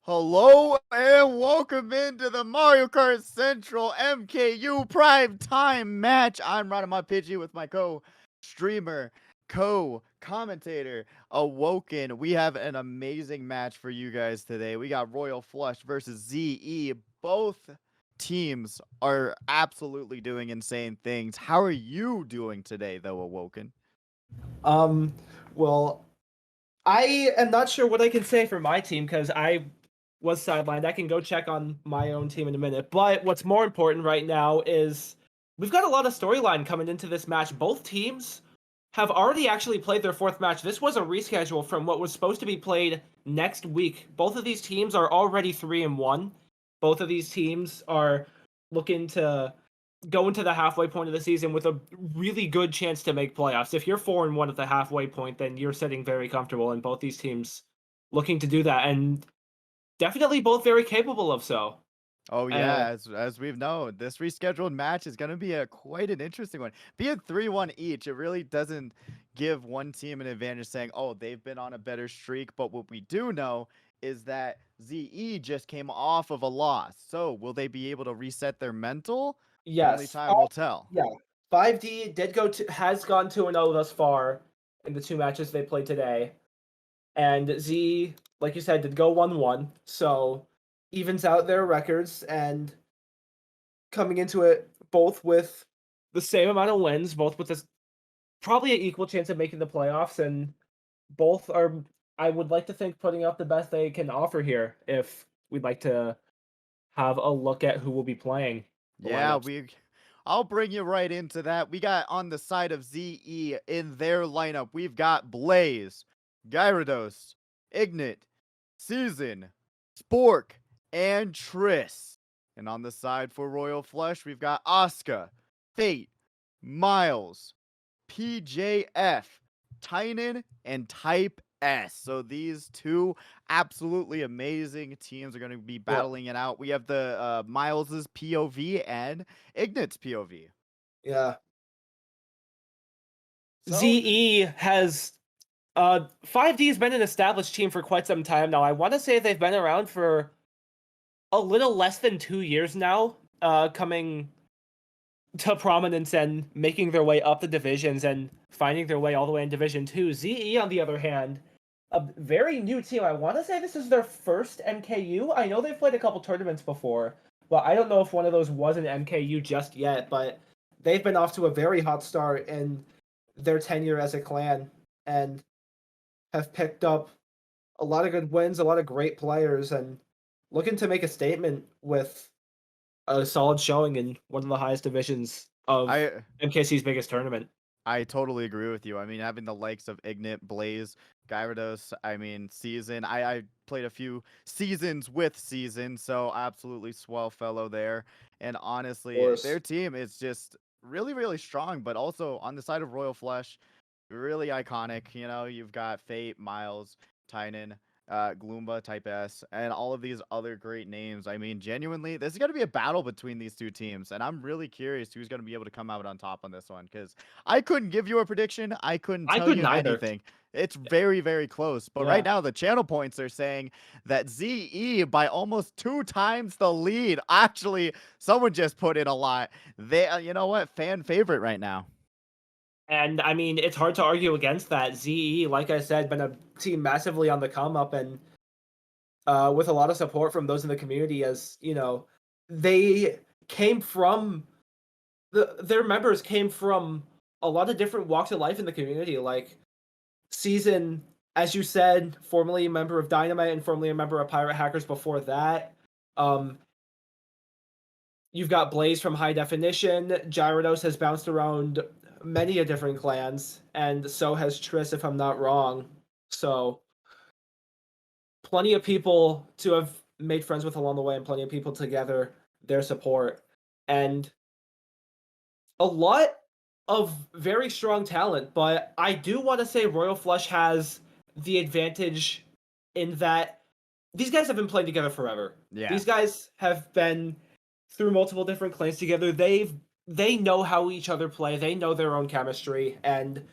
Hello and welcome into the Mario Kart Central MKU Primetime match. I'm Ridingmypidgey with my co-streamer, co-commentator, Awoken. We have an amazing match for you guys today. We got Royal Flush versus ZE. Both teams are absolutely doing insane things. How are you doing today, though, Awoken? Um, well, I am not sure what I can say for my team because I was sidelined. I can go check on my own team in a minute. But what's more important right now is we've got a lot of storyline coming into this match. Both teams have already actually played their fourth match. This was a reschedule from what was supposed to be played next week. Both of these teams are already 3-1. Both of these teams are looking to go into the halfway point of the season with a really good chance to make playoffs. If you're 4-1 at the halfway point, then you're sitting very comfortable, and both these teams looking to do that, and definitely both very capable of so. Oh Uh, yeah, as we've known, this rescheduled match is going to be a quite an interesting one. Being 3-1 each, it really doesn't give one team an advantage saying, "Oh, they've been on a better streak." But what we do know is that ZE just came off of a loss. So, will they be able to reset their mental? Only yes, time will tell. yeah. 5D has gone 2-0 thus far in the two matches they played today, and Z, like you said, did go 1-1, so evens out their records and coming into it both with the same amount of wins, both with this probably an equal chance of making the playoffs, and both are, I would like to think, putting up the best they can offer here. If we'd like to have a look at who will be playing the Yeah, lineups. I'll bring you right into that. We got on the side of ZE in their lineup, we've got Blaze, Gyarados, Ignite, Season, Spork, and Triss. And on the side for Royal Flush, we've got Asuka, Fate, Myles, PJF, Tynan, and Type S. So these two absolutely amazing teams are going to be Yeah, battling it out. We have the Miles's POV and Ignite's POV. yeah. So ZE has 5D has been an established team for quite some time now. I want to say they've been around for a little less than 2 years now, coming to prominence and making their way up the divisions and finding their way all the way in Division 2. ZE, on the other hand, a very new team. I want to say this is their first MKU. I know they've played a couple tournaments before, but I don't know if one of those was an MKU just yet. But they've been off to a very hot start in their tenure as a clan and have picked up a lot of good wins, a lot of great players, and looking to make a statement with a solid showing in one of the highest divisions of I MKC's biggest tournament. I totally agree with you. I mean, having the likes of Ignite, Blaze, Gyarados, I mean, Season. I played a few seasons with Season, so absolutely swell fellow there. And Of honestly, their course. team is just really, really strong, but also on the side of Royal Flush, really iconic. You know, you've got Fate, Miles, Tynan, Gloomba, Type S, and all of these other great names. I mean, genuinely, this is going to be a battle between these two teams, and I'm really curious who's going to be able to come out on top on this one because I couldn't give you a prediction. I couldn't I tell couldn't you either. anything. It's very, very close. But right Yeah. now, the channel points are saying that ZE by almost 2 times the lead. Actually, someone just put in a lot. They, you know what? Fan favorite right now. And I mean, it's hard to argue against that. ZE, like I said, been a team massively on the come up and with a lot of support from those in the community as, they came from their members came from a lot of different walks of life in the community. Like Season, as you said, formerly a member of Dynamite and formerly a member of Pirate Hackers before that. Um, you've got Blaze from High Definition. Gyarados has bounced around many a different clans, and so has Triss, if I'm not wrong. So, plenty of people to have made friends with along the way, and plenty of people to gather their support. And a lot of very strong talent, but I do want to say Royal Flush has the advantage in that these guys have been playing together forever. Yeah. These guys have been through multiple different clans together. They know how each other play. They know their own chemistry, and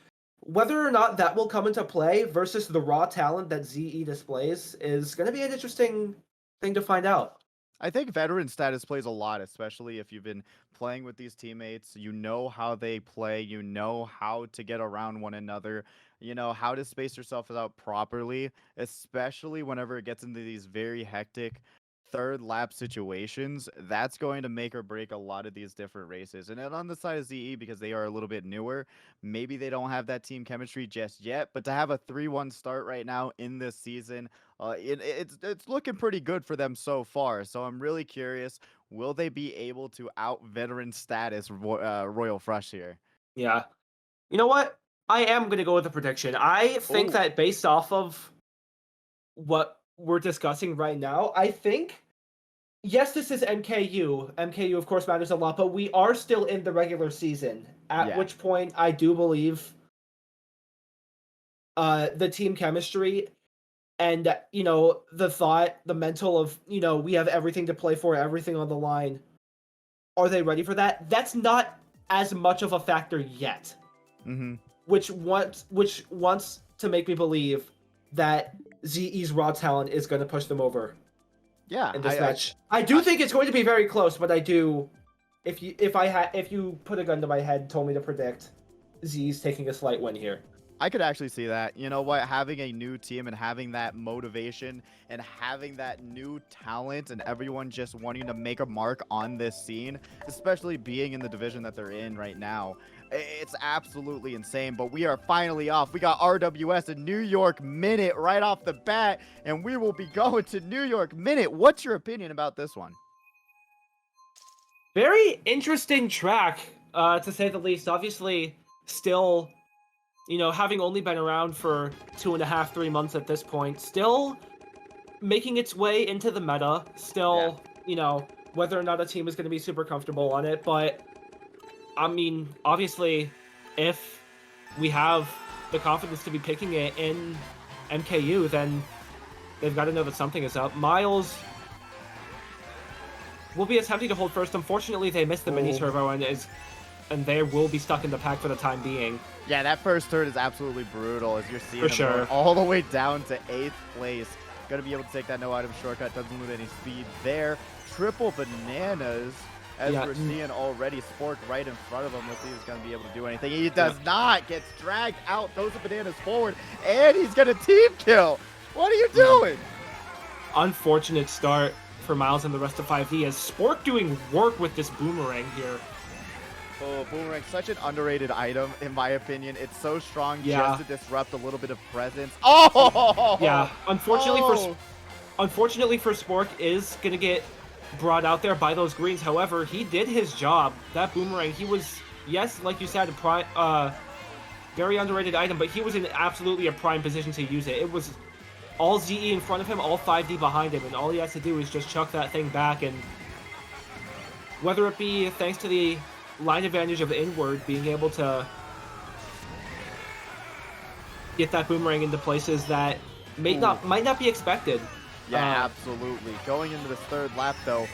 whether or not that will come into play versus the raw talent that ZE displays is going to be an interesting thing to find out. I think veteran status plays a lot, especially if you've been playing with these teammates. You know how they play, you know how to get around one another, you know how to space yourself out properly, especially whenever it gets into these very hectic third lap situations. That's going to make or break a lot of these different races. And then on the side of ZE, because they are a little bit newer, maybe they don't have that team chemistry just yet, but to have a 3-1 start right now in this season, it's looking pretty good for them so far. So I'm really curious, will they be able to out veteran status Royal Flush here? Yeah. You know what? I am going to go with a prediction. I think Ooh. that based off of what we're discussing right now, I think, yes, this is MKU. MKU, of course, matters a lot, but we are still in the regular season, at Yeah. which point I do believe the team chemistry and, the thought, the mental of, we have everything to play for, everything on the line. Are they ready for that? That's not as much of a factor yet. Mm-hmm. Which wants to make me believe that ZE's raw talent is going to push them over. Yeah. In this match, I do think it's going to be very close, but I do. If you put a gun to my head, and told me to predict, ZE's taking a slight win here. I could actually see that. You know what? Having a new team and having that motivation and having that new talent and everyone just wanting to make a mark on this scene, especially being in the division that they're in right now, it's absolutely insane. But we are finally off. We got RWS and New York Minute right off the bat, and we will be going to New York Minute. What's your opinion about this one? Very interesting track, to say the least. Obviously, still, having only been around for 2.5, 3 months at this point, still making its way into the meta, still, whether or not a team is going to be super comfortable on it. But, I mean, obviously, if we have the confidence to be picking it in MKU, then they've got to know that something is up. Myles will be attempting to hold first. Unfortunately, they missed the mini turbo and they will be stuck in the pack for the time being. Yeah, that first turn is absolutely brutal, as you're seeing For them sure. going all the way down to 8th place. Going to be able to take that no item shortcut, doesn't lose any speed there. Triple bananas, as we're seeing already. Spork right in front of him. Let's see if he's going to be able to do anything. He does not. Gets dragged out, throws the bananas forward, and he's going to team kill. What are you doing? Unfortunate start for Myles and the rest of 5D, as Spork doing work with this boomerang here. Oh, boomerang, such an underrated item, in my opinion. It's so strong just to disrupt a little bit of presence. Oh! Yeah, unfortunately for Spork is going to get brought out there by those greens. However, he did his job. That boomerang, he was, yes, like you said, a very underrated item, but he was in absolutely a prime position to use it. It was all ZE in front of him, all 5D behind him, and all he has to do is just chuck that thing back. And whether it be thanks to the line advantage of inward, being able to get that boomerang into places that might not be expected. Yeah, absolutely. Going into this third lap, though,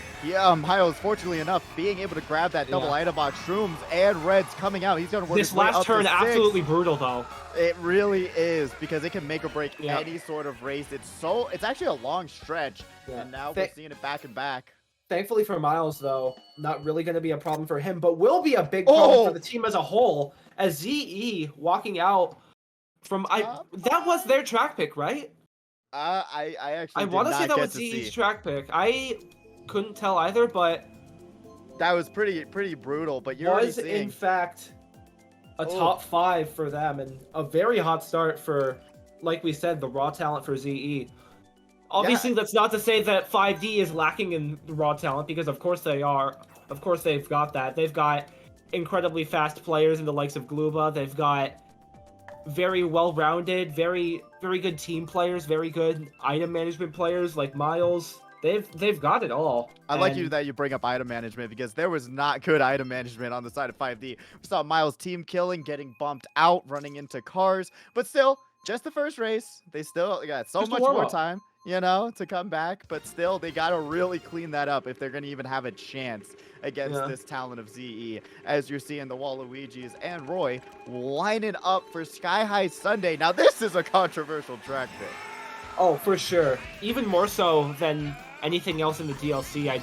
Myles, fortunately enough, being able to grab that double item box, shrooms and reds coming out. He's going to work this his way last up turn to 6. Absolutely brutal, though. It really is, because it can make or break any sort of race. It's actually a long stretch, and now we're seeing it back and back. Thankfully for Myles, though, not really going to be a problem for him, but will be a big problem for the team as a whole, as ZE walking out from... that was their track pick, right? I actually want to say that was ZE's track pick. I couldn't tell either, but... That was pretty brutal, but you're already seeing... in fact, a top 5 for them, and a very hot start for, like we said, the raw talent for ZE. Obviously, that's not to say that 5D is lacking in raw talent, because of course they are. Of course they've got that. They've got incredibly fast players in the likes of Gluba. They've got very well-rounded, very good team players, very good item management players like Myles. They've got it all. I like that you bring up item management, because there was not good item management on the side of 5D. We saw Myles team killing, getting bumped out, running into cars, but still, just the first race. They still got so much more time, to come back, but still, they got to really clean that up if they're going to even have a chance against this talent of ZE, as you're seeing the Waluigis and Roy lining up for Sky High Sunday. Now, this is a controversial track pick. Oh, for sure. Even more so than anything else in the DLC,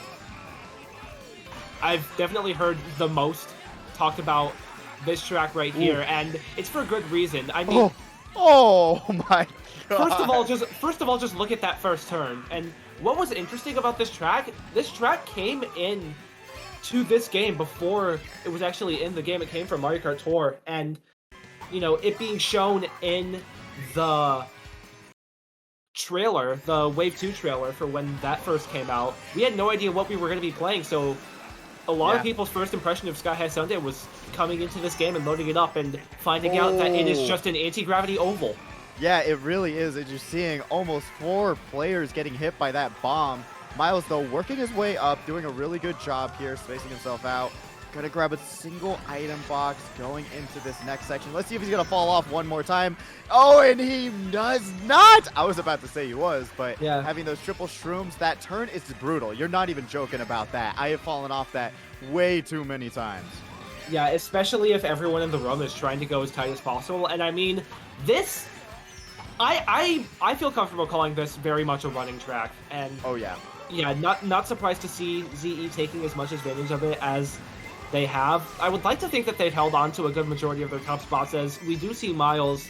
I've definitely heard the most talked about this track right here, and it's for good reason. I mean, oh my god! First of all, just look at that first turn. And what was interesting about this track? This track came in to this game before it was actually in the game. It came from Mario Kart Tour, and you know, it being shown in the trailer, the Wave 2 trailer for when that first came out, we had no idea what we were going to be playing, so a lot of people's first impression of Sky High Sundae was coming into this game and loading it up and finding out that it is just an anti-gravity oval. Yeah, it really is. And you're seeing almost 4 players getting hit by that bomb. Myles, though, working his way up, doing a really good job here, spacing himself out. Gonna grab a single item box going into this next section. Let's see if he's gonna fall off one more time. Oh, and he does not! I was about to say he was, but having those triple shrooms, that turn is brutal. You're not even joking about that. I have fallen off that way too many times. Yeah, especially if everyone in the room is trying to go as tight as possible. And I mean, this... I feel comfortable calling this very much a running track. And yeah, not surprised to see ZE taking as much advantage of it as they have. I would like to think that they've held on to a good majority of their top spots, as we do see Myles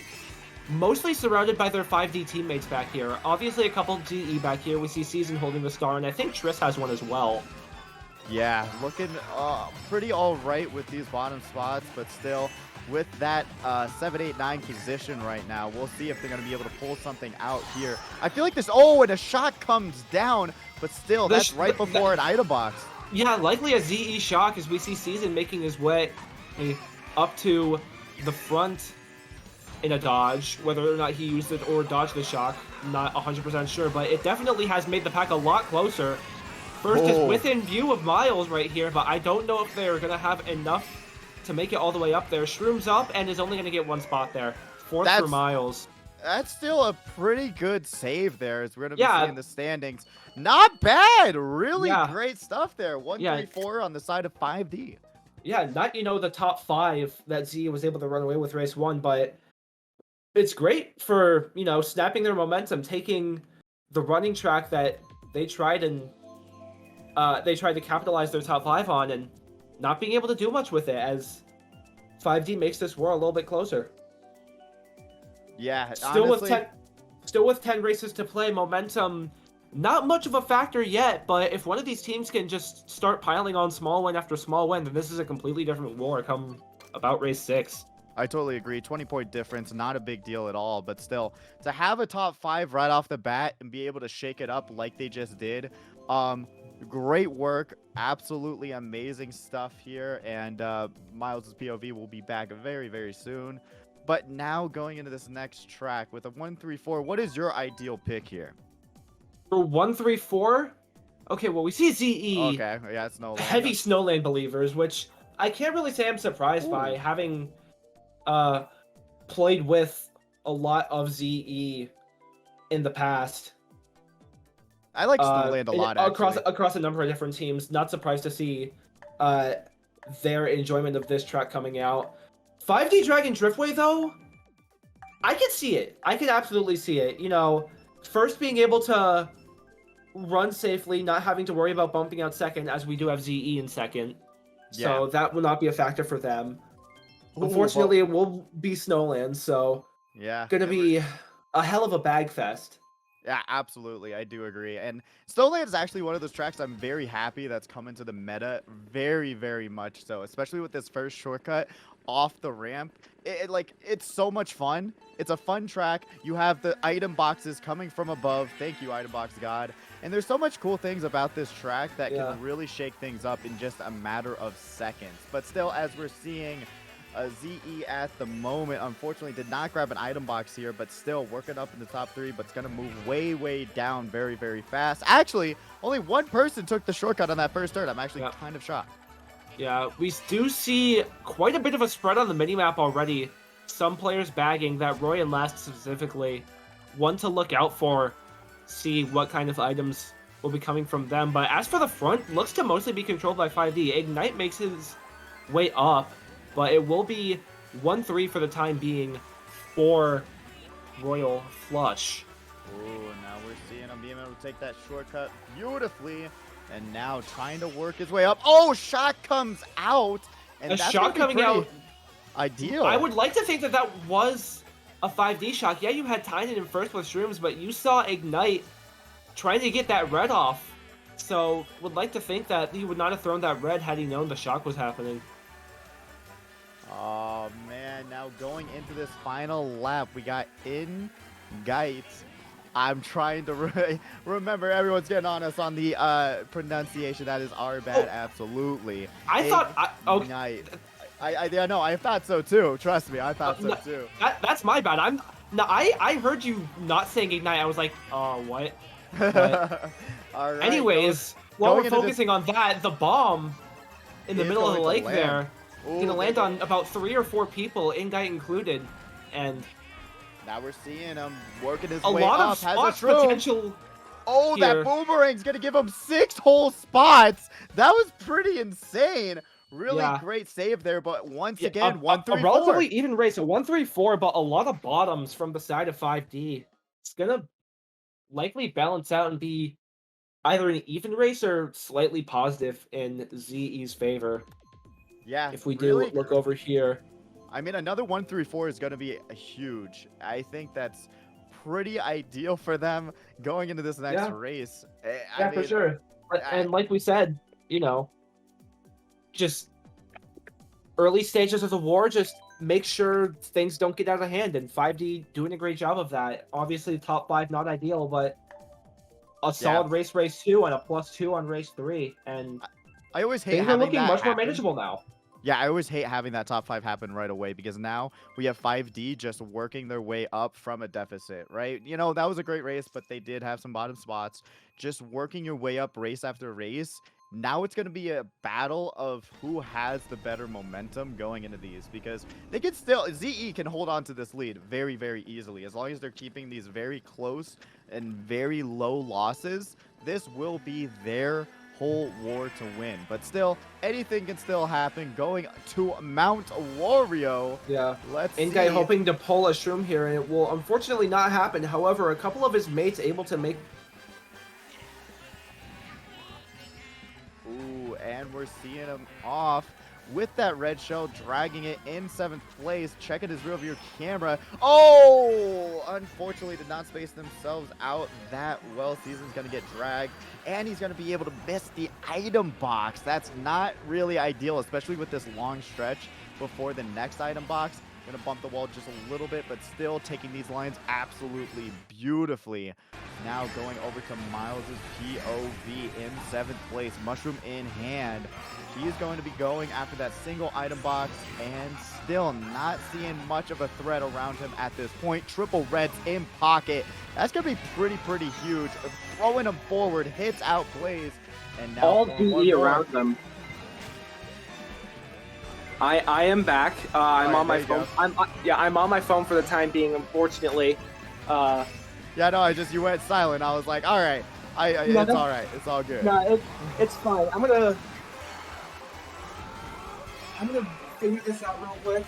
mostly surrounded by their 5D teammates back here. Obviously a couple GE back here. We see Season holding the star, and I think Triss has one as well. Yeah, looking pretty all right with these bottom spots, but still with that 7, 8, 9 position right now. We'll see if they're going to be able to pull something out here. I feel like this, and a shot comes down, but still, that's right before an item box. Yeah, likely a ZE shock, as we see Season making his way up to the front in a dodge. Whether or not he used it or dodged the shock, not 100% sure, but it definitely has made the pack a lot closer. First is within view of Myles right here, but I don't know if they're going to have enough to make it all the way up there. Shrooms up and is only going to get one spot there. Fourth for Myles. That's still a pretty good save there, as we're going to be seeing the standings. Not bad. Really great stuff there. 1, 3, 4 on the side of 5D. Yeah, not, the top 5 that Z was able to run away with race 1, but it's great for, snapping their momentum, taking the running track that they tried to capitalize their top 5 on and not being able to do much with it, as 5D makes this war a little bit closer. Yeah, still with 10 races to play, momentum not much of a factor yet, but if one of these teams can just start piling on small win after small win, then this is a completely different war come about race 6. I totally agree. 20-point difference, not a big deal at all, but still, to have a top 5 right off the bat and be able to shake it up like they just did, great work. Absolutely amazing stuff here, and Myles' POV will be back very, very soon. But now going into this next track with a 1-3-4, what is your ideal pick here? For 1-3-4? Okay, well, we see ZE. Okay, yeah, it's Snowland. Heavy Snowland believers, which I can't really say I'm surprised by, having played with a lot of ZE in the past. I like Snowland a lot, actually. Across a number of different teams. Not surprised to see their enjoyment of this track coming out. 5D Dragon Driftway, though, I can see it. I can absolutely see it. First being able to run safely, not having to worry about bumping out second, as we do have ZE in second. So that will not be a factor for them. Unfortunately, it will be Snowland, so gonna be a hell of a bag fest. Yeah, absolutely. I do agree. And Snowland is actually one of those tracks I'm very happy that's come into the meta. Very, very much so. Especially with this first shortcut off the ramp. It's so much fun. It's a fun track. You have the item boxes coming from above. Thank you, item box god. And there's so much cool things about this track that can really shake things up in just a matter of seconds. But still, as we're seeing, ZE at the moment, unfortunately, did not grab an item box here, but still working up in the top 3, but it's going to move way, way down very, very fast. Actually, only one person took the shortcut on that first turn. I'm actually kind of shocked. Yeah, we do see quite a bit of a spread on the minimap already. Some players bagging, that Roy and Last specifically, one to look out for, see what kind of items will be coming from them. But as for the front, looks to mostly be controlled by 5D. Ingite makes his way up, but it will be 1-3 for the time being for Royal Flush. Ooh, now we're seeing him being able to take that shortcut beautifully. And now trying to work his way up. Oh, shot comes out. And A that's shot gonna be coming pretty out. ideal. I would like to think that that was a 5D shot. Yeah, you had Tynan in first with shrooms, but you saw Ignite trying to get that red off. So, would like to think that he would not have thrown that red had he known the shock was happening. Oh, man. Now going into this final lap, we got Ingite. I'm trying to remember. Everyone's getting on us on the pronunciation. That is our bad. Absolutely. I thought... Ingite. Yeah, no, I thought so too. Trust me, I thought so too. That's my bad. I heard you not saying Ignite. I was like, what? All right, anyways, while we're focusing on that, the bomb in the middle of the lake there is going to land on about 3 or 4 people, Ingite included, and now we're seeing him working his a way lot up. of spot potential. Oh, here. that boomerang's going to give him 6 whole spots. That was pretty insane. Really great save there, but once again, 1-3-4. A relatively even race, a 1-3-4, but a lot of bottoms from the side of 5D. It's gonna likely balance out and be either an even race or slightly positive in ZE's favor. Yeah, if we do look over here. I mean, another 1-3-4 is going to be huge. I think that's pretty ideal for them going into this next race. I mean, for sure. And like we said, you know, just early stages of the war, just make sure things don't get out of hand, and 5D doing a great job of that. Obviously, top 5 not ideal, but a solid race 2 and a +2 on race 3, and I always hate things are looking much more manageable now. Yeah, I always hate having that top 5 happen right away, because now we have 5D just working their way up from a deficit, right? You know, that was a great race, but they did have some bottom spots. Just working your way up race after race. Now it's going to be a battle of who has the better momentum going into these, because they can still, ZE can hold on to this lead very, very easily. As long as they're keeping these very close and very low losses, this will be their whole war to win. But still, anything can still happen. Going to Mount Wario. Yeah. Let's see. Ingite hoping to pull a shroom here, and it will unfortunately not happen. However, a couple of his mates able to make... Ooh, and we're seeing him off with that red shell, dragging it in 7th place, checking his rear view camera. Oh, unfortunately did not space themselves out that well. Season's going to get dragged, and he's going to be able to miss the item box. That's not really ideal, especially with this long stretch before the next item box. Going to bump the wall just a little bit, but still taking these lines absolutely beautifully. Now going over to Myles' POV in 7th place, mushroom in hand. He is going to be going after that single item box, and still not seeing much of a threat around him at this point. Triple reds in pocket. That's going to be pretty huge. Throwing him forward, hits out plays, and now all DE around them. I am back. I'm on my phone. I'm on my phone for the time being, unfortunately. Yeah, no, you went silent. I was like, all right, it's all right, it's all good. No, it's fine. I'm gonna figure this out real quick.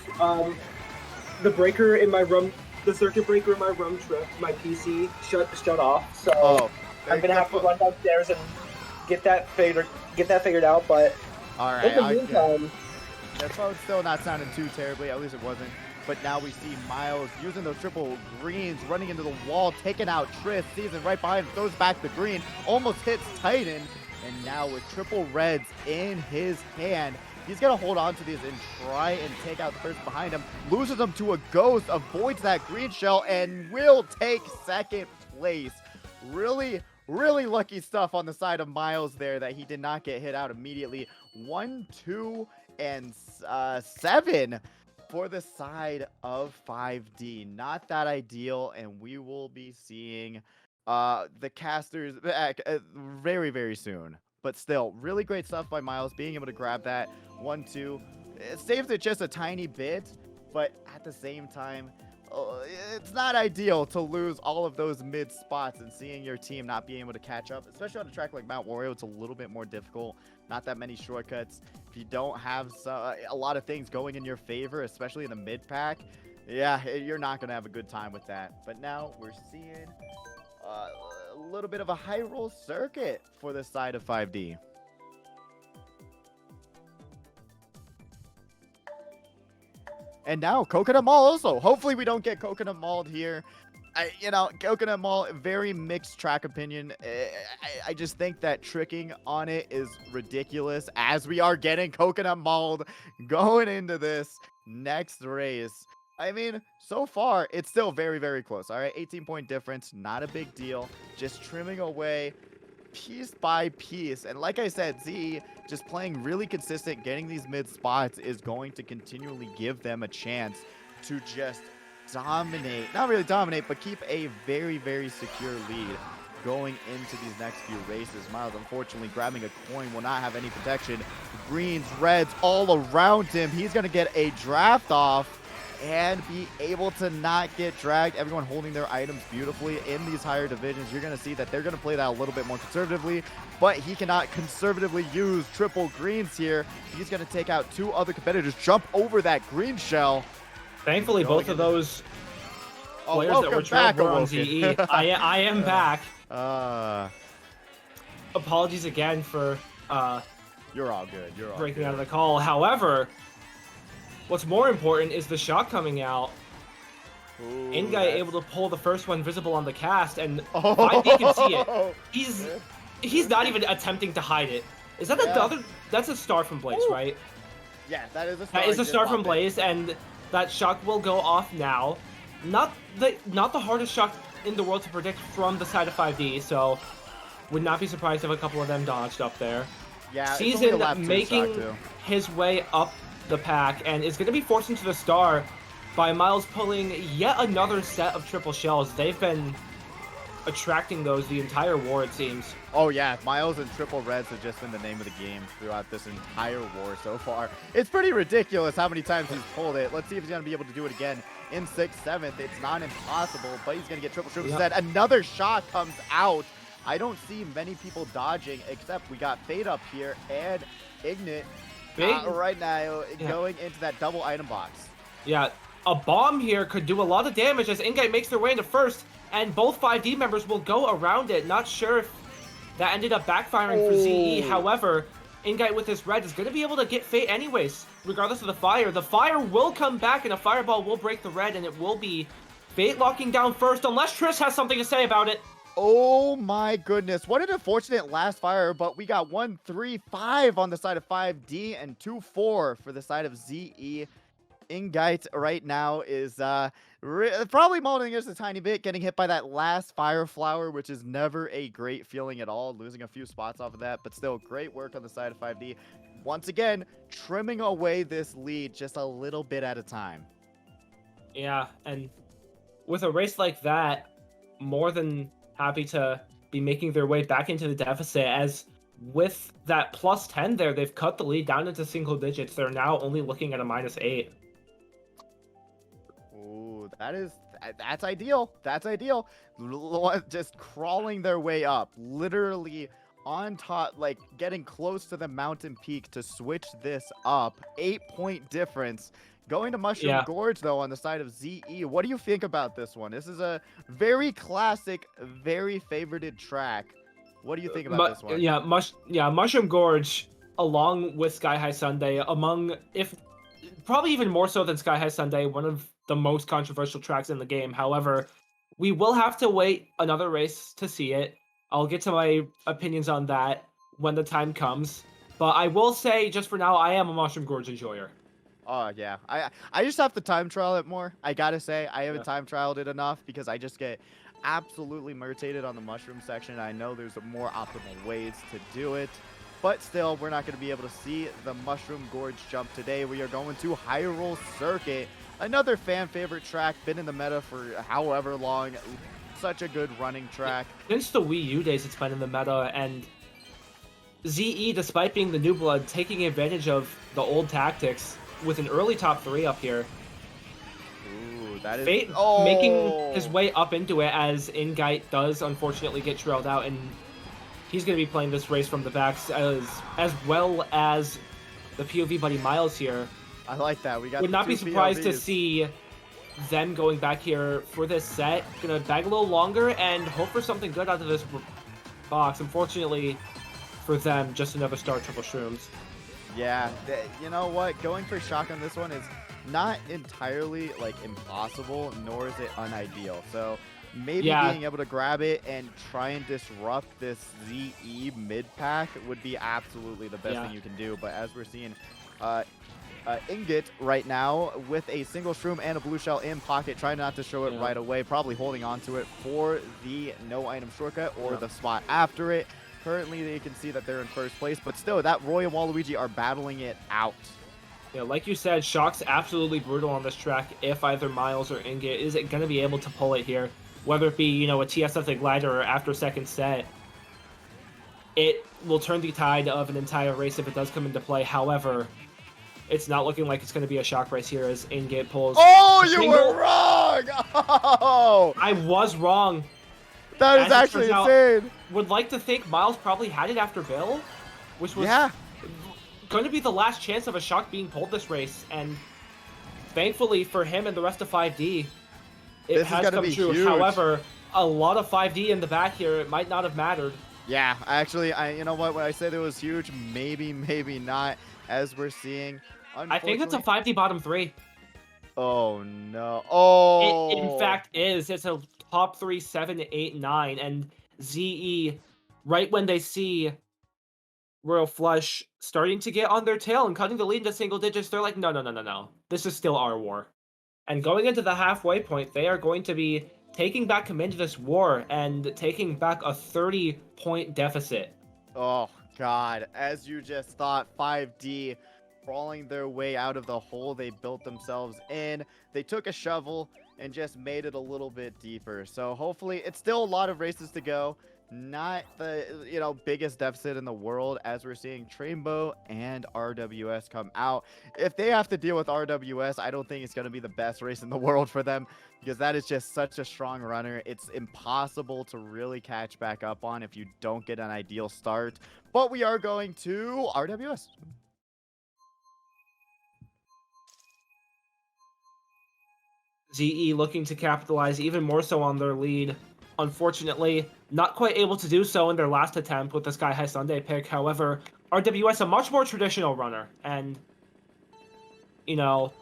The breaker in my room, the circuit breaker in my room tripped. My PC shut off, so I'm gonna have to run downstairs and get that figured out. But all right, in the meantime. That's why it's still not sounding too terribly. At least it wasn't. But now we see Myles using those triple greens, running into the wall, taking out Triss. Season right behind him, throws back the green, almost hits Titan. And now with triple reds in his hand, he's going to hold on to these and try and take out the person behind him. Loses them to a ghost, avoids that green shell, and will take 2nd place. Really lucky stuff on the side of Myles there that he did not get hit out immediately. 1, 2, and 7 for the side of 5D. Not that ideal, and we will be seeing the casters back very soon. But still, really great stuff by Myles, being able to grab that 1, 2. It saves it just a tiny bit, but at the same time, it's not ideal to lose all of those mid spots and seeing your team not being able to catch up, especially on a track like Mount Wario. It's a little bit more difficult. Not that many shortcuts. If you don't have a lot of things going in your favor, especially in the mid pack, yeah, you're not going to have a good time with that. But now we're seeing a little bit of a Hyrule circuit for the side of 5D. And now Coconut Mall also. Hopefully we don't get Coconut Malled here. Coconut Mall, very mixed track opinion. I just think that tricking on it is ridiculous as we are getting Coconut Malled going into this next race. I mean, so far, it's still very, very close. All right, 18-point difference, not a big deal. Just trimming away piece by piece. And like I said, Z just playing really consistent, getting these mid spots is going to continually give them a chance to just dominate. Not really dominate, but keep a very, very secure lead going into these next few races. Myles, unfortunately, grabbing a coin will not have any protection. Greens, reds, all around him. He's going to get a draft off and be able to not get dragged. Everyone holding their items beautifully in these higher divisions. You're going to see that they're going to play that a little bit more conservatively, but he cannot conservatively use triple greens here. He's going to take out two other competitors, jump over that green shell. Thankfully, both of those players that were trapped were on ZE. I am back. Apologies again for you're all good. You're all breaking good. out of the call. However, what's more important is the shot coming out. Ingite able to pull the first one visible on the cast, and 5D can see it. He's not even attempting to hide it. Is that another? That's a star from Blaze, right? Yeah, that is a star. That is a star from Blaze, and that shot will go off now. Not the hardest shot in the world to predict from the side of 5D, so would not be surprised if a couple of them dodged up there. Yeah, Season making his way up the pack and is going to be forced into the star by Myles pulling yet another set of triple shells. They've been attracting those the entire war, it seems. Oh yeah, Myles and triple reds have just been the name of the game throughout this entire war so far. It's pretty ridiculous how many times he's pulled it. Let's see if he's going to be able to do it again in 6th, 7th. It's not impossible, but he's going to get triple instead. Another shot comes out. I don't see many people dodging, except we got Fade up here and Ingite right now going into that double item box. Yeah, a bomb here could do a lot of damage as Ingite makes their way into first, and both 5D members will go around it. Not sure if that ended up backfiring for ZE. However, Ingite with his red is going to be able to get Fate anyways, regardless of the fire. The fire will come back, and a fireball will break the red, and it will be Fate locking down first, unless Trish has something to say about it. Oh my goodness, what an unfortunate last fire, but we got 1-3-5 on the side of 5D and 2-4 for the side of ZE. Ingite right now is probably molding just a tiny bit, getting hit by that last fire flower, which is never a great feeling at all, losing a few spots off of that, but still great work on the side of 5D. Once again, trimming away this lead just a little bit at a time. Yeah, and with a race like that, more than happy to be making their way back into the deficit, as with that plus 10 there, they've cut the lead down into single digits. They're now only looking at a -8. Ooh, that's ideal. That's ideal. Just crawling their way up, literally on top, like getting close to the mountain peak to switch this up. 8-point difference. Going to Mushroom Gorge, though, on the side of ZE. What do you think about this one? This is a very classic, very favorited track. What do you think about this one? Yeah, Mushroom Gorge, along with Sky High Sundae, probably even more so than Sky High Sundae, one of the most controversial tracks in the game. However, we will have to wait another race to see it. I'll get to my opinions on that when the time comes. But I will say, just for now, I am a Mushroom Gorge enjoyer. Oh, yeah. I just have to time trial it more. I gotta say, I haven't time trialed it enough because I just get absolutely murtated on the mushroom section. I know there's more optimal ways to do it, but still, we're not going to be able to see the Mushroom Gorge jump today. We are going to Hyrule Circuit, another fan favorite track, been in the meta for however long. Such a good running track. Since the Wii U days, it's been in the meta, and ZE, despite being the new blood, taking advantage of the old tactics with an early top 3 up here. Ooh, that is... Fate making his way up into it as Ingite does unfortunately get trailed out, and he's going to be playing this race from the backs as well as the POV buddy Myles here. I like that. We got Would not be surprised to see them going back here for this set. Gonna bag a little longer and hope for something good out of this box. Unfortunately for them, just another star triple shrooms. Yeah, you know what? Going for shock on this one is not entirely like impossible, nor is it unideal. So maybe being able to grab it and try and disrupt this ZE mid pack would be absolutely the best thing you can do. But as we're seeing, Ingite right now with a single shroom and a blue shell in pocket, trying not to show it right away, probably holding on to it for the no item shortcut or the spot after it. Currently, they can see that they're in first place, but still, that Roy and Waluigi are battling it out. Yeah, like you said, Shock's absolutely brutal on this track. If either Myles or Ingite is going to be able to pull it here, whether it be, you know, a TSF the glider or after second set, it will turn the tide of an entire race if it does come into play. However, it's not looking like it's going to be a Shock race here as Ingite pulls. Oh, you were wrong! Oh! I was wrong. That is actually insane. Would like to think Myles probably had it after Bill, which was going to be the last chance of a Shock being pulled this race, and thankfully for him and the rest of 5D, it has come true. Huge. However, a lot of 5D in the back here, it might not have mattered. Yeah, actually, you know what? When I said it was huge, maybe not, as we're seeing. I think it's a 5D bottom 3. Oh, no. Oh! It in fact is. It's a top 3, 7, 8, 9, and ZE, right when they see Royal Flush starting to get on their tail and cutting the lead into single digits, they're like, no. This is still our war. And going into the halfway point, they are going to be taking back command of this war and taking back a 30-point deficit. Oh, God. As you just thought, 5D crawling their way out of the hole they built themselves in. They took a shovel and just made it a little bit deeper. So hopefully, it's still a lot of races to go. Not the, you know, biggest deficit in the world, as we're seeing Trainbow and RWS come out. If they have to deal with RWS, I don't think it's going to be the best race in the world for them, because that is just such a strong runner. It's impossible to really catch back up on if you don't get an ideal start. But we are going to RWS. ZE looking to capitalize even more so on their lead. Unfortunately, not quite able to do so in their last attempt with the Sky High Sundae pick. However, RWS a much more traditional runner, and you know,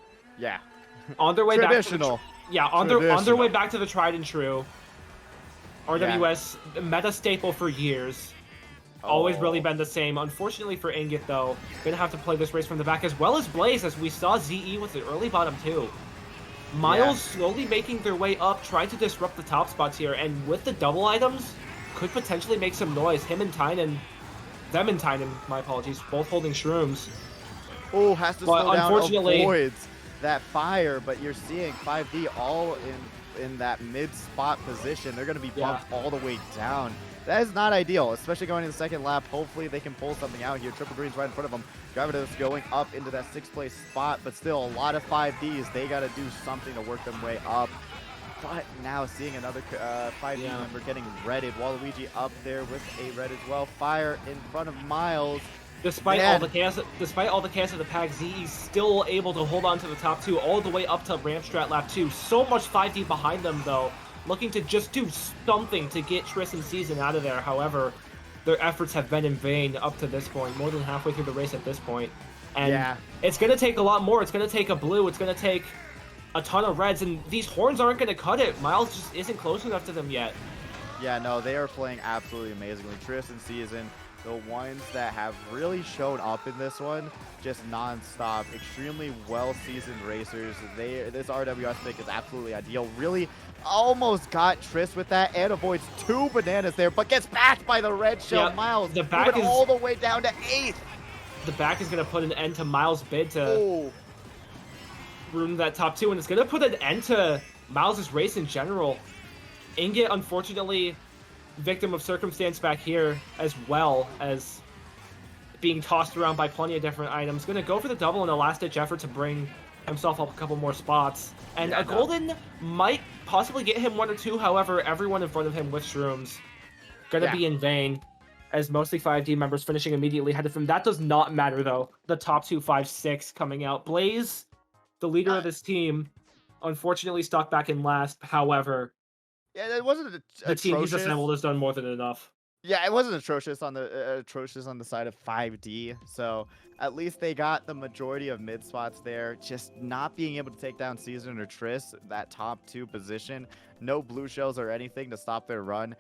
on their way back to on their way back to the tried and true. RWS meta staple for years. Always really been the same. Unfortunately for Ingite, though, gonna have to play this race from the back, as well as Blaze, as we saw ZE with the early bottom 2. Myles slowly making their way up, trying to disrupt the top spots here, and with the double items, could potentially make some noise. Them and Tynan, my apologies, both holding shrooms. Oh, has to slow down, avoids that fire, but you're seeing 5D all in that mid-spot position. They're going to be bumped all the way down. That is not ideal, especially going in the second lap. Hopefully they can pull something out here. Triple Green's right in front of them. Gravitas going up into that 6th place spot, but still a lot of 5Ds. They got to do something to work their way up. But now seeing another 5D member getting redded. Waluigi up there with a red as well. Fire in front of Myles. Despite all the chaos of the pack, ZE's still able to hold on to the top 2 all the way up to ramp strat lap 2. So much 5D behind them, though, looking to just do something to get Triss and Season out of there. However, their efforts have been in vain up to this point, more than halfway through the race at this point. And it's going to take a lot more. It's going to take a blue. It's going to take a ton of reds, and these horns aren't going to cut it. Myles just isn't close enough to them yet. Yeah, no, they are playing absolutely amazingly. Triss and Season, the ones that have really shown up in this one, just non-stop, extremely well-seasoned racers. This RWS pick is absolutely ideal. Really almost got Triss with that and avoids 2 bananas there, but gets backed by the red shell. Myles the back is all the way down to 8th. The back is going to put an end to Myles' bid to ruin that top 2, and it's going to put an end to Myles' race in general. Ingite, unfortunately, victim of circumstance back here, as well as being tossed around by plenty of different items. Going to go for the double in a last-ditch effort to bring himself up a couple more spots. And a golden might possibly get him 1 or 2, however, everyone in front of him with shrooms going to be in vain, as mostly 5D members finishing immediately ahead of him. That does not matter, though. The top 2, 5, 6 coming out. Blaze, the leader of this team, unfortunately stuck back in last. However, Yeah, it wasn't the team he's atrocious. assembled has done more than enough. Yeah, it wasn't atrocious on the side of 5D. So at least they got the majority of mid spots there. Just not being able to take down Season or Triss, that top 2 position. No blue shells or anything to stop their run.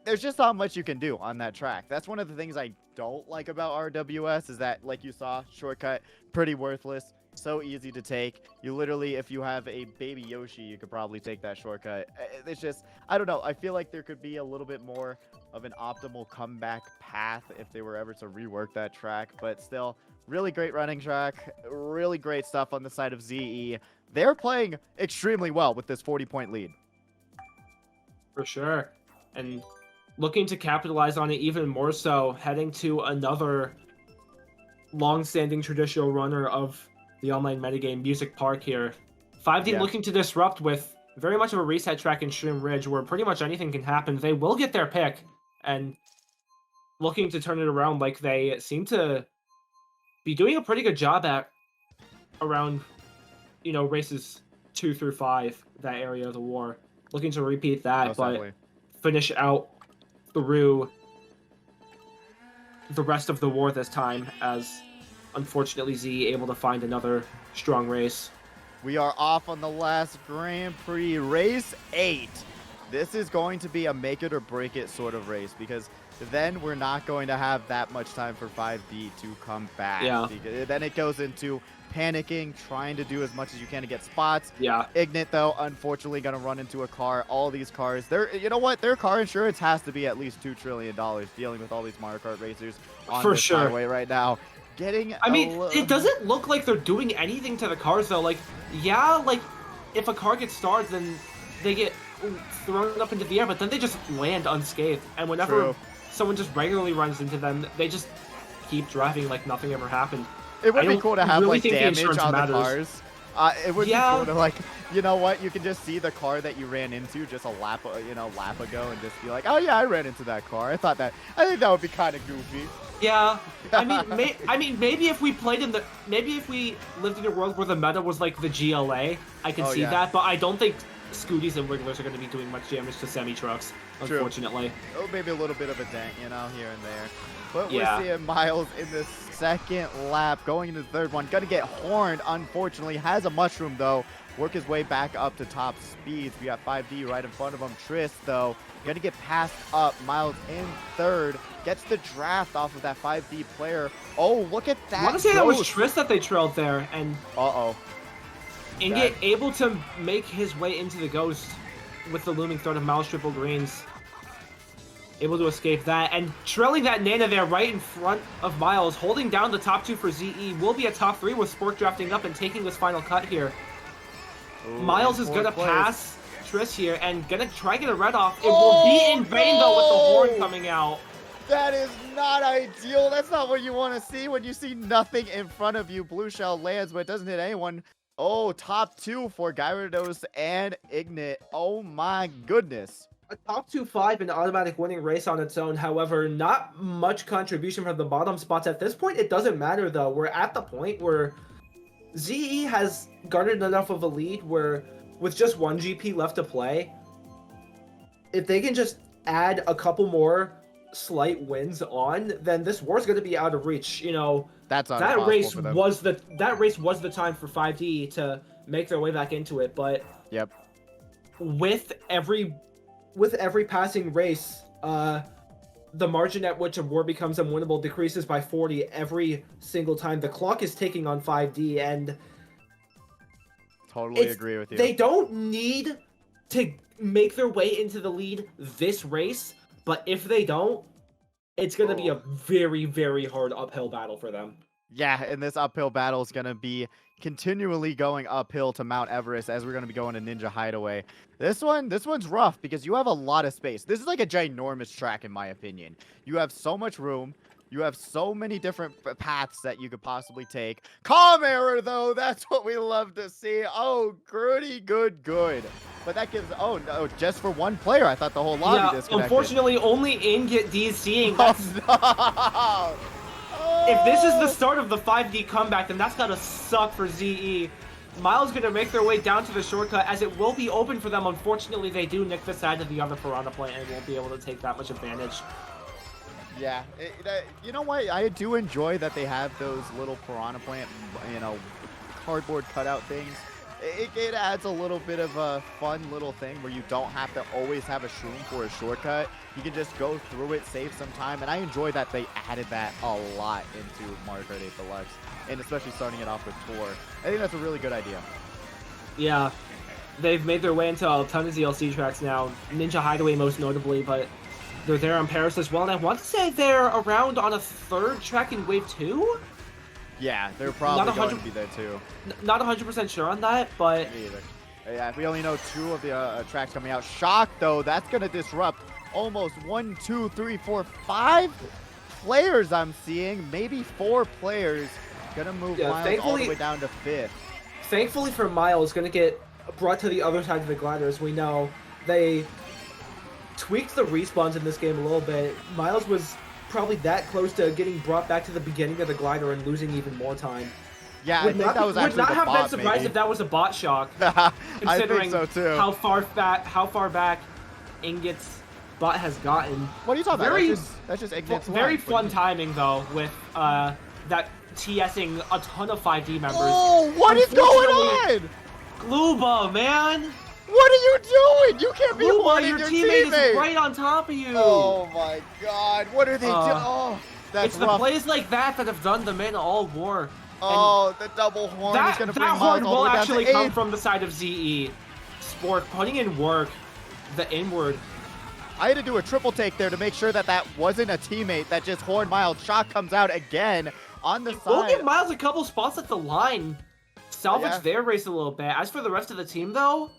There's just not much you can do on that track. That's one of the things I don't like about RWS is that, like you saw, shortcut, pretty worthless. So easy to take. You literally, if you have a baby Yoshi, you could probably take that shortcut. It's just, I don't know. I feel like there could be a little bit more of an optimal comeback path if they were ever to rework that track. But still, really great running track. Really great stuff on the side of ZE. They're playing extremely well with this 40-point lead. For sure. And looking to capitalize on it even more so, heading to another long-standing traditional runner of the online metagame, Music Park here. 5D looking to disrupt with very much of a reset track in Shroom Ridge where pretty much anything can happen. They will get their pick and looking to turn it around like they seem to be doing a pretty good job at around, you know, races 2 through 5, that area of the war. Looking to repeat that, but finish out through the rest of the war this time as unfortunately, Z able to find another strong race. We are off on the last Grand Prix, race 8. This is going to be a make it or break it sort of race because then we're not going to have that much time for 5D to come back. Yeah. Because then it goes into panicking, trying to do as much as you can to get spots. Yeah. Ignite, though, unfortunately going to run into a car. All these cars, you know what? Their car insurance has to be at least $2 trillion dealing with all these Mario Kart racers on this highway right now. I mean, it doesn't look like they're doing anything to the cars, though. Like, yeah, like, if a car gets starred, then they get thrown up into the air, but then they just land unscathed. And whenever someone just regularly runs into them, they just keep driving like nothing ever happened. It would be cool to have, like, damage on the cars. It would be cool to, like, you know what? You can just see the car that you ran into just a lap ago and just be like, oh, yeah, I ran into that car. I think that would be kind of goofy. Yeah, I mean, maybe if we played maybe if we lived in a world where the meta was like the GLA, I could see that, but I don't think Scooties and Wigglers are going to be doing much damage to semi-trucks, unfortunately. Oh, maybe a little bit of a dent, you know, here and there. But we're seeing Myles in the second lap, going into the third one. Going to get horned, unfortunately. Has a mushroom, though. Work his way back up to top speeds. We got 5D right in front of him. Triss, though, going to get passed up. Myles in third. Gets the draft off of that 5D player. Oh, look at that. I want to say that was Triss that they trailed there. And Ingite able to make his way into the Ghost with the looming threat of Myles triple greens. Able to escape that. And trailing that Nana there right in front of Myles. Holding down the top 2 for ZE. Will be a top 3 with Spork drafting up and taking this final cut here. Ooh, Myles is going to pass Triss here and going to try to get a red off. It will be in vain, though, with the horn coming out. That is not ideal. That's not what you want to see when you see nothing in front of you. Blue shell lands, but it doesn't hit anyone. Oh, top 2 for Gyarados and Ignite. Oh, my goodness. A top 2-5 and automatic winning race on its own. However, not much contribution from the bottom spots. At this point, it doesn't matter, though. We're at the point where ZE has garnered enough of a lead where with just 1 GP left to play, if they can just add a couple more slight wins on, then this war's going to be out of reach. You know, that race was the time for 5D to make their way back into it. But with every passing race, the margin at which a war becomes unwinnable decreases by 40 every single time. The clock is ticking on 5D, and totally agree with you. They don't need to make their way into the lead this race, but if they don't, it's going to be a very, very hard uphill battle for them. Yeah, and this uphill battle is going to be continually going uphill to Mount Everest as we're going to be going to Ninja Hideaway. This one's rough because you have a lot of space. This is like a ginormous track in my opinion. You have so much room. You have so many different paths that you could possibly take. Calm error, though. That's what we love to see. Oh, pretty good. But that gives... Oh, no, just for one player. I thought the whole lobby disconnected. Unfortunately, only Ingite DCing. Oh, no. If this is the start of the 5D comeback, then that's gotta suck for ZE. Myles going to make their way down to the shortcut as it will be open for them. Unfortunately, they do nick the side of the other Piranha Plant and won't be able to take that much advantage. Yeah, you know what? I do enjoy that they have those little Piranha Plant, cardboard cutout things. It adds a little bit of a fun little thing where you don't have to always have a shroom for a shortcut. You can just go through it, save some time, and I enjoy that they added that a lot into Mario Kart 8 Deluxe, and especially starting it off with Tour. I think that's a really good idea. Yeah, they've made their way into a ton of DLC tracks now, Ninja Hideaway most notably, but they're there on Paris as well, and I want to say they're around on a third track in Wave 2? Yeah, they're probably going to be there too. Not 100% sure on that, but... Me either. Yeah, we only know 2 of the tracks coming out. Shock, though, that's going to disrupt almost 1, 2, 3, 4, 5 players I'm seeing. Maybe 4 players. Going to move Myles all the way down to 5th. Thankfully for Myles, going to get brought to the other side of the glider. As we know, they tweaked the respawns in this game a little bit. Myles was probably that close to getting brought back to the beginning of the glider and losing even more time. Yeah, I think that was actually would not the have bot, been surprised maybe. if that was a bot shock. I think so too. How far back Ingite's bot has gotten. What are you talking about? That's just Ingite's very line. fun timing though with that TSing a ton of 5D members. Oh, what is going on? Gluba, man. What are you doing? You can't be holding your your teammate is right on top of you. Oh my God! What are they doing? Oh, that's it's rough. the plays like that that have done them in all war. Oh, the double horn is going to bring that Myles horn all the will way down actually to come 8th. from the side of ZE. Sport putting in work, the inward. I had to do a triple take there to make sure that that wasn't a teammate that just horned Myles. Shock comes out again on the side. We'll give Myles a couple spots at the line. Salvage Yeah. their race a little bit. As for the rest of the team, though,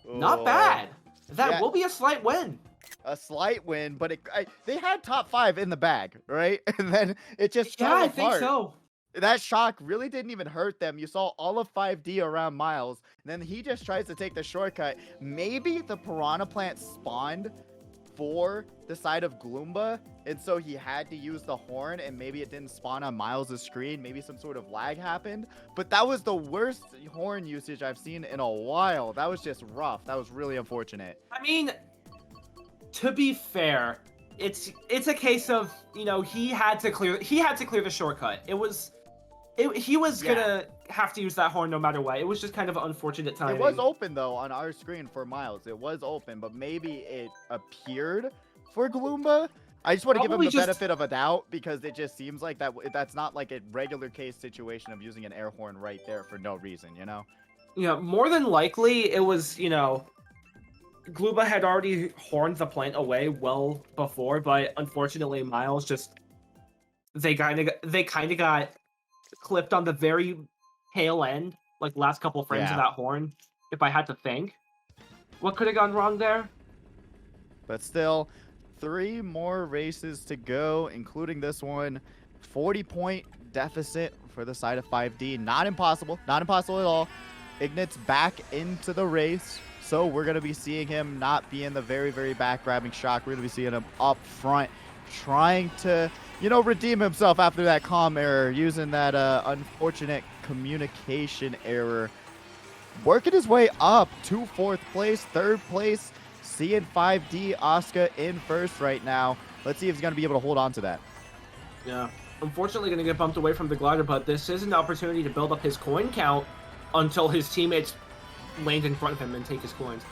not bad. That will be a slight win. A slight win, but they had top 5 in the bag, right? And then it just fell I apart. think so. That shock really didn't even hurt them. You saw all of 5D around Myles. And then he just tries to take the shortcut. Maybe the Piranha Plant spawned for the side of Gloomba, and so he had to use the horn, and maybe it didn't spawn on Myles' screen. Maybe some sort of lag happened. But that was the worst horn usage I've seen in a while. That was just rough. That was really unfortunate. I mean, to be fair, it's a case of, he had to clear the shortcut. He was gonna have to use that horn no matter what. It was just kind of unfortunate timing. It was open though on our screen for Myles. It was open, but maybe it appeared for Gloomba. I just want to give him the benefit of a doubt because it just seems like that's not like a regular case situation of using an air horn right there for no reason, Yeah, more than likely it was, Gloomba had already horned the plant away well before, but unfortunately Myles they kind of got clipped on the very tail end, like last couple of frames of that horn. If I had to think, what could have gone wrong there? But still, 3 more races to go, including this one. 40-point deficit for the side of 5D. Not impossible. Not impossible at all. Ingite's back into the race. So we're going to be seeing him not be in the very, very back grabbing Shock. We're going to be seeing him up front trying to, redeem himself after that comm error, using that unfortunate communication error. Working his way up to 4th place, 3rd place. Seeing 5D Asuka in 1st right now. Let's see if he's going to be able to hold on to that. Yeah. Unfortunately going to get bumped away from the glider, but this is an opportunity to build up his coin count until his teammates land in front of him and take his coins.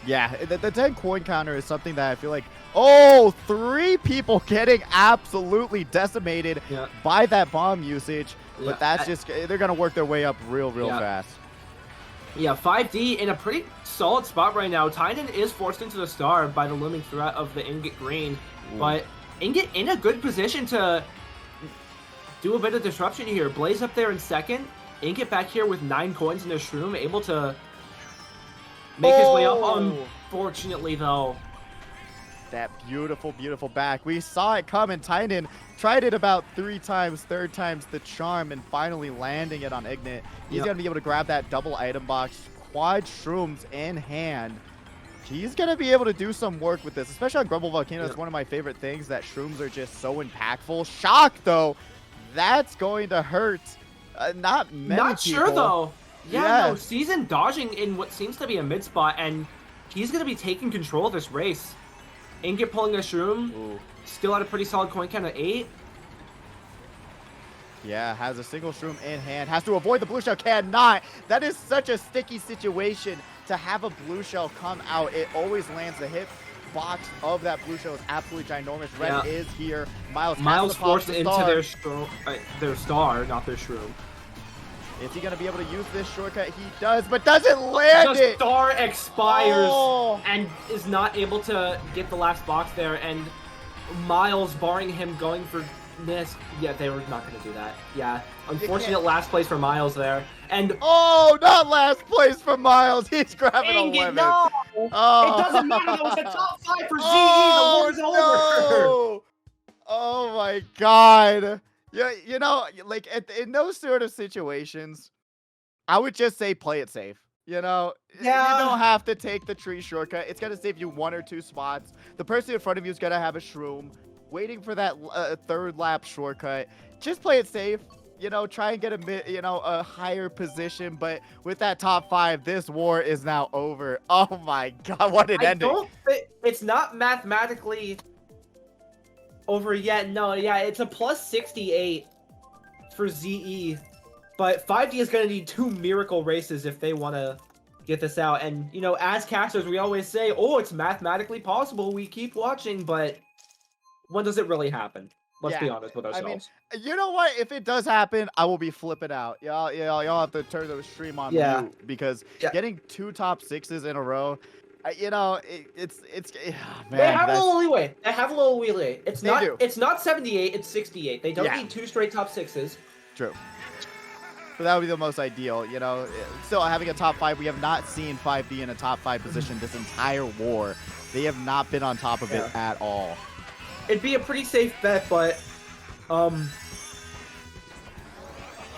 Yeah, the 10 coin counter is something that I feel like, oh, 3 people getting absolutely decimated by that bomb usage. But that's just, they're going to work their way up real fast. Yeah, 5D in a pretty solid spot right now. Tynan is forced into the star by the looming threat of the Ingite Green. But Ingite in a good position to do a bit of disruption here. Blaze up there in 2nd. Ingite back here with 9 coins in his shroom, able to make his way up. Unfortunately, though. That beautiful, beautiful back. We saw it coming. Tynan tried it about 3 times, 3rd time's the charm, and finally landing it on Ingite. He's going to be able to grab that double item box, quad shrooms in hand. He's going to be able to do some work with this, especially on Grumble Volcano. It's one of my favorite things, that shrooms are just so impactful. Shock, though. That's going to hurt Not many Not people. sure though. Yeah, Yeah. no, Season dodging in what seems to be a mid spot, and he's gonna be taking control of this race. Ingite pulling a shroom, Ooh. still at a pretty solid coin count of 8. Yeah, has a single shroom in hand. Has to avoid the blue shell. Cannot. That is such a sticky situation to have a blue shell come out. It always lands. The hit box of that blue shell is absolutely ginormous. Red is here. Myles Forced into their star, not their shroom. Is he going to be able to use this shortcut? He does, but doesn't land The it. star expires Oh. and is not able to get the last box there, and Myles barring him going for this. Yeah, they were not going to do that. Yeah, unfortunate last place for Myles there. And oh, not last place for Myles. He's grabbing 11. No! Oh. It doesn't matter. That was a top 5 for ZE. Oh, The war's over. no. Oh my God. Yeah, you know, like in those sort of situations, I would just say play it safe. You know, Yeah. You don't have to take the tree shortcut. It's gonna save you 1 or 2 spots. The person in front of you is gonna have a shroom. Waiting for that third lap shortcut. Just play it safe. You know, try and get a higher position. But with that top 5, this war is now over. Oh my God, what an ending! It's not mathematically over yet. No, yeah, it's a plus 68 for ZE. But 5D is going to need 2 miracle races if they want to get this out. And, you know, as casters, we always say, oh, it's mathematically possible. We keep watching, but when does it really happen? Let's be honest with ourselves. I mean, you know what? If it does happen, I will be flipping out. Y'all have to turn the stream on mute because getting 2 top 6s in a row, you know, it's man. They have a little leeway. It's They do. It's not 78. It's 68. They don't need 2 straight top 6s. True. But that would be the most ideal, you know. Still having a top 5, we have not seen 5D in a top 5 position this entire war. They have not been on top of it at all. It'd be a pretty safe bet, but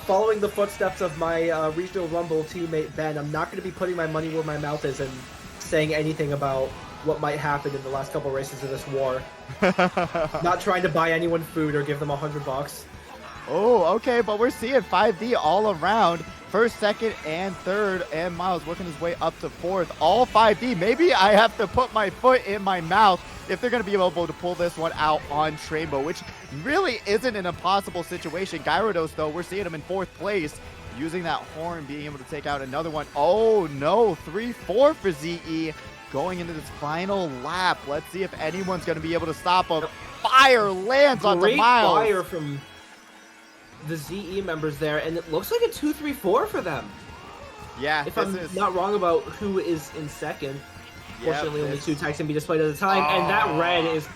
following the footsteps of my regional Rumble teammate Ben, I'm not going to be putting my money where my mouth is and saying anything about what might happen in the last couple races of this war. Not trying to buy anyone food or give them $100. Oh, okay, but we're seeing 5D all around. First, second, and third, and Myles working his way up to 4th. All 5D. Maybe I have to put my foot in my mouth if they're going to be able to pull this one out on Trainbow, which really isn't an impossible situation. Gyarados, though, we're seeing him in 4th place, using that horn, being able to take out another one. Oh, no, 3-4 for ZE going into this final lap. Let's see if anyone's going to be able to stop him. Fire lands onto Myles. Great fire from the ZE members there, and it looks like a 2-3-4 for them. Yeah, if I'm not wrong about who is in second. Fortunately, only 2 tags can be displayed at a time, and that red is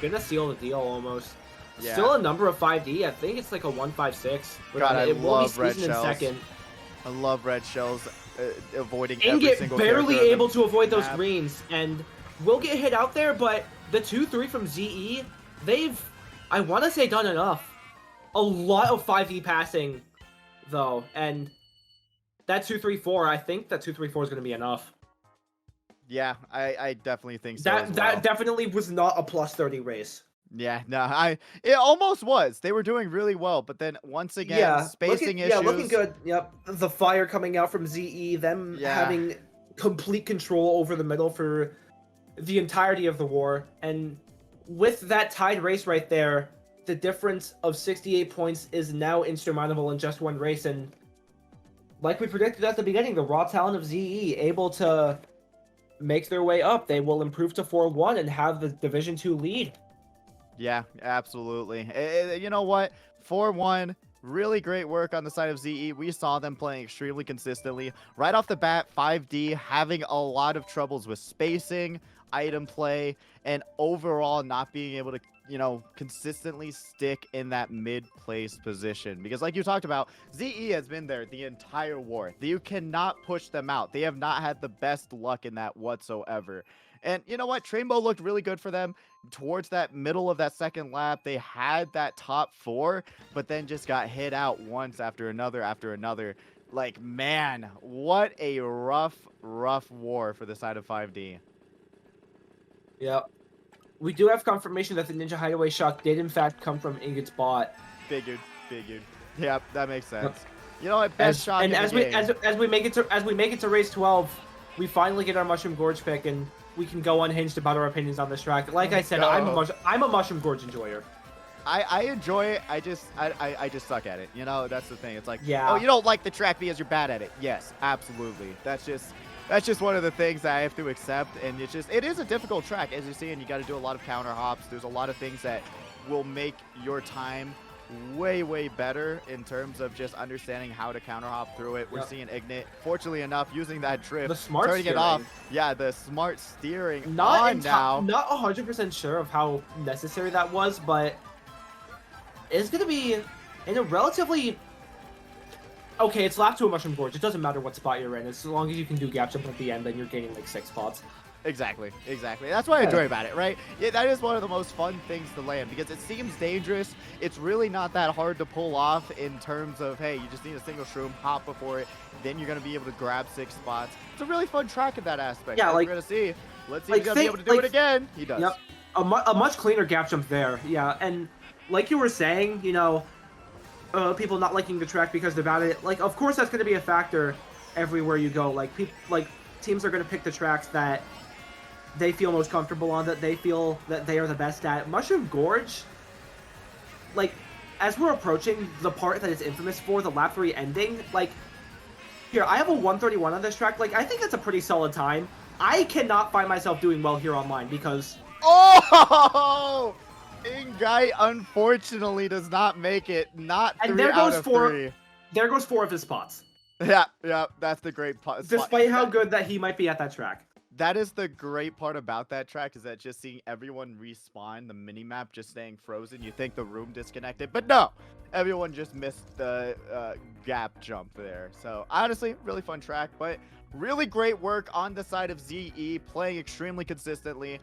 gonna seal the deal almost. Yeah. Still a number of 5D. I think it's like a 1-5-6. God, I love red in shells. Second. I love red shells, avoiding every Ingite single barely character able to avoid those map. greens, and will get hit out there, but the 2-3 from ZE, they've, I want to say, done enough. A lot of 5D passing, though, and that 2-3-4, I think that 2-3-4 is going to be enough. Yeah, I definitely think so. That definitely was not a plus 30 race. Yeah, no, it almost was. They were doing really well, but then once again, spacing issues. Yeah, looking good. Yep, the fire coming out from ZE, them having complete control over the middle for the entirety of the war, and with that tied race right there, the difference of 68 points is now insurmountable in just one race, and like we predicted at the beginning, the raw talent of ZE able to make their way up. They will improve to 4-1 and have the Division 2 lead. Yeah, absolutely. You know what? 4-1, really great work on the side of ZE. We saw them playing extremely consistently. Right off the bat, 5D having a lot of troubles with spacing, item play, and overall not being able to, you know, consistently stick in that mid-place position. Because like you talked about, ZE has been there the entire war. You cannot push them out. They have not had the best luck in that whatsoever. And you know what? Trainbow looked really good for them towards that middle of that second lap. They had that top 4, but then just got hit out once after another after another. Like, man, what a rough war for the side of 5D. Yep. We do have confirmation that the Ninja Hideaway shot did in fact come from Ingite's bot. Figured. Yeah, that makes sense. You know what? Best shot in the game. As we make it to race 12, we finally get our Mushroom Gorge pick, and we can go unhinged about our opinions on this track. Like I said, I'm a Mushroom Gorge enjoyer. I enjoy it. I just suck at it. You know, that's the thing. It's like, yeah. Oh, you don't like the track because you're bad at it. Yes, absolutely. That's just one of the things that I have to accept. And it is a difficult track, as you see, and you got to do a lot of counter hops. There's a lot of things that will make your time way better in terms of just understanding how to counter hop through it. We're seeing Ingite, fortunately enough, using that drift, the smart turning steering. It off. Yeah, the smart steering. Not 100% sure of how necessary that was, but it's gonna be in a relatively okay. It's lap to a Mushroom Gorge. It doesn't matter what spot you're in, as long as you can do gap jump at the end, then you're gaining like 6 spots. Exactly. That's what I enjoy about it, right? Yeah, that is one of the most fun things to land because it seems dangerous. It's really not that hard to pull off in terms of, hey, you just need a single shroom, hop before it, then you're going to be able to grab 6 spots. It's a really fun track in that aspect. Yeah, we're going to see. Let's see if he's going to be able to do it again. He does. Yep. A much cleaner gap jump there. Yeah, and like you were saying, you know, people not liking the track because they're bad at it. Like, of course that's going to be a factor everywhere you go. Like, teams are going to pick the tracks that they feel most comfortable on, that they feel that they are the best at. Mushroom Gorge, like, as we're approaching the part that it's infamous for, the lap 3 ending, like, here, I have a 131 on this track. Like, I think that's a pretty solid time. I cannot find myself doing well here online because... Oh! Ingite, unfortunately, does not make it. Not 3 out of 3. There goes 4 of his spots. Yeah, that's the great part. Despite how good that he might be at that track. That is the great part about that track, is that just seeing everyone respawn, the mini-map just staying frozen, you think the room disconnected, but no! Everyone just missed the gap jump there. So, honestly, really fun track, but really great work on the side of ZE, playing extremely consistently.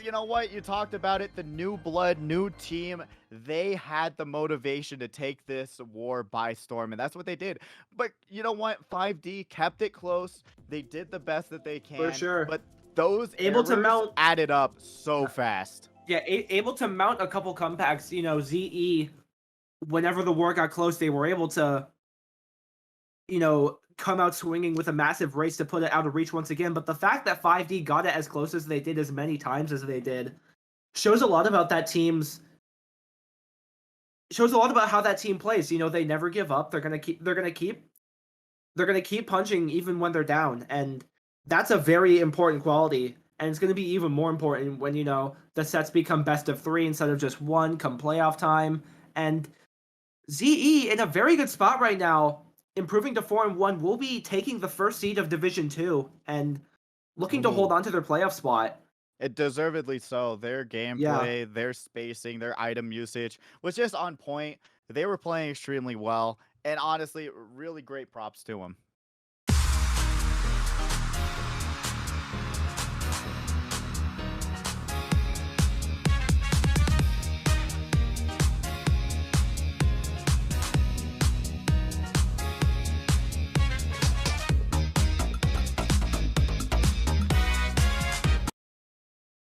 You know what? You talked about it. The new blood, new team. They had the motivation to take this war by storm, and that's what they did. But you know what? 5D kept it close. They did the best that they can. For sure. But those able to mount added up so fast. Yeah, able to mount a couple comebacks. You know, ZE, whenever the war got close, they were able to, you know, come out swinging with a massive race to put it out of reach once again. But the fact that 5D got it as close as they did, as many times as they did, shows a lot about that team's. Shows a lot about how that team plays. You know, they never give up. They're gonna keep punching even when they're down, and that's a very important quality. And it's gonna be even more important when, you know, the sets become best of 3 instead of just 1 come playoff time. And ZE in a very good spot right now, improving to 4-1, will be taking the first seed of Division 2 and looking to hold on to their playoff spot. It deservedly so. Their gameplay, their spacing, their item usage was just on point. They were playing extremely well, and honestly, really great props to them.